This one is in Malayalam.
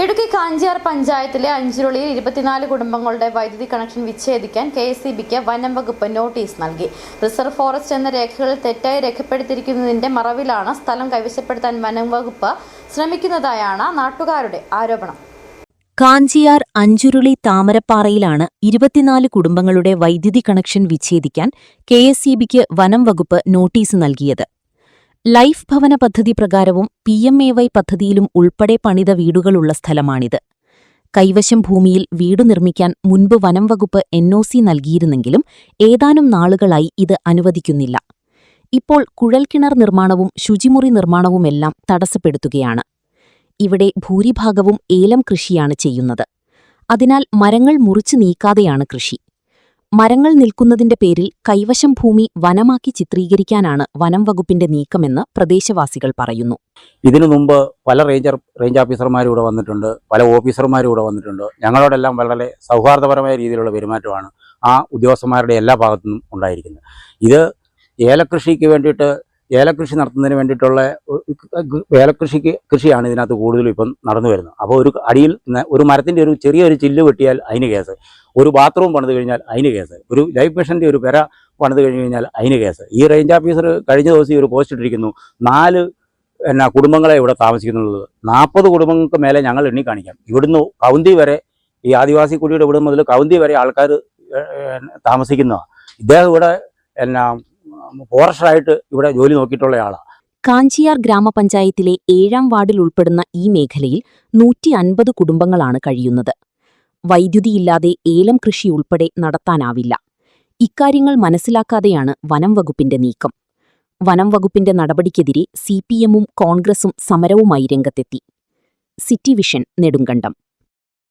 ഇടുക്കി കാഞ്ചിയാർ പഞ്ചായത്തിലെ അഞ്ചുരുളിയിൽ 24 കുടുംബങ്ങളുടെ വൈദ്യുതി കണക്ഷൻ വിച്ഛേദിക്കാൻ കെഎസ്ഇബിക്ക് വനം വകുപ്പ് നോട്ടീസ് നൽകി. റിസർവ് ഫോറസ്റ്റ് എന്ന രേഖകളിൽ തെറ്റായി രേഖപ്പെടുത്തിയിരിക്കുന്നതിന്റെ മറവിലാണ് സ്ഥലം കൈവശപ്പെടുത്താൻ വനം വകുപ്പ് ശ്രമിക്കുന്നതായാണ് നാട്ടുകാരുടെ ആരോപണം. കാഞ്ചിയാർ അഞ്ചുരുളി താമരപ്പാറയിലാണ് 24 കുടുംബങ്ങളുടെ വൈദ്യുതി കണക്ഷൻ വിച്ഛേദിക്കാൻ കെഎസ്ഇബിക്ക് വനം വകുപ്പ് നോട്ടീസ് നൽകിയത്. ലൈഫ് ഭവന പദ്ധതി പ്രകാരവും PMAY പദ്ധതിയിലും ഉൾപ്പെടെ പണിത വീടുകളുള്ള സ്ഥലമാണിത്. കൈവശം ഭൂമിയിൽ വീടു നിർമ്മിക്കാൻ മുൻപ് വനം വകുപ്പ് NOC നൽകിയിരുന്നെങ്കിലും ഏതാനും നാളുകളായി ഇത് അനുവദിക്കുന്നില്ല. ഇപ്പോൾ കുഴൽക്കിണർ നിർമ്മാണവും ശുചിമുറി നിർമ്മാണവുമെല്ലാം തടസ്സപ്പെടുത്തുകയാണ്. ഇവിടെ ഭൂരിഭാഗവും ഏലം കൃഷിയാണ് ചെയ്യുന്നത്. അതിനാൽ മരങ്ങൾ മുറിച്ചു നീക്കാതെയാണ് കൃഷി. മരങ്ങൾ നിൽക്കുന്നതിന്റെ പേരിൽ കൈവശം ഭൂമി വനമാക്കി ചിത്രീകരിക്കാനാണ് വനം വകുപ്പിന്റെ നീക്കമെന്ന് പ്രദേശവാസികൾ പറയുന്നു. ഇതിനു മുമ്പ് പല റേഞ്ച് ഓഫീസർമാരും ഇവിടെ വന്നിട്ടുണ്ട്, പല ഓഫീസർമാരും ഇവിടെ വന്നിട്ടുണ്ട്. ഞങ്ങളോടെല്ലാം വളരെ സൗഹാർദ്ദപരമായ രീതിയിലുള്ള പെരുമാറ്റമാണ് ആ ഉദ്യോഗസ്ഥന്മാരുടെ എല്ലാ ഭാഗത്തുനിന്നും ഉണ്ടായിരിക്കുന്നത്. ഇത് ഏലകൃഷിക്ക് വേണ്ടിയിട്ട് ഏലകൃഷി നടത്തുന്നതിന് വേണ്ടിയിട്ടുള്ള കൃഷിയാണ് ഇതിനകത്ത് കൂടുതലും ഇപ്പം നടന്നു വരുന്നത്. അപ്പോൾ ഒരു അടിയിൽ ഒരു മരത്തിൻ്റെ ഒരു ചെറിയൊരു ചില്ല് വെട്ടിയാൽ അതിന് കേസ്, ഒരു ബാത്റൂം പണിത് കഴിഞ്ഞാൽ അതിന് കേസ്, ഒരു ലൈഫ് മിഷൻ്റെ ഒരു പെര പണിത് കഴിഞ്ഞാൽ അതിന് കേസ്. ഈ റേഞ്ച് ഓഫീസർ കഴിഞ്ഞ ദിവസം ഒരു പോസ്റ്റ് ഇട്ടിരിക്കുന്നു, 4 കുടുംബങ്ങളെ ഇവിടെ താമസിക്കുന്നുള്ളത്. 40 കുടുംബങ്ങൾക്ക് മേലെ ഞങ്ങൾ എണ്ണി കാണിക്കാം. ഇവിടുന്ന് കൗന്തി വരെ, ഈ ആദിവാസി കുടിയുടെ ഇവിടെ മുതൽ കൗന്തി വരെ ആൾക്കാർ താമസിക്കുന്നതാണ്. ഇദ്ദേഹം ഇവിടെ ഫോറസ്റ്ററായിട്ട് ഇവിടെ ജോലി നോക്കിയിട്ടുള്ള ആളാണ്. കാഞ്ചിയാർ ഗ്രാമപഞ്ചായത്തിലെ 7ാം വാർഡിൽ ഉൾപ്പെടുന്ന ഈ മേഖലയിൽ 150 കുടുംബങ്ങളാണ് കഴിയുന്നത്. വൈദ്യുതിയില്ലാതെ ഏലം കൃഷി ഉൾപ്പെടെ നടത്താനാവില്ല. ഇക്കാര്യങ്ങൾ മനസ്സിലാക്കാതെയാണ് വനം വകുപ്പിന്റെ നീക്കം. വനം വകുപ്പിന്റെ നടപടിക്കെതിരെ CPM-ഉം കോൺഗ്രസും സമരവുമായി രംഗത്തെത്തി. City vision Nedumkandam.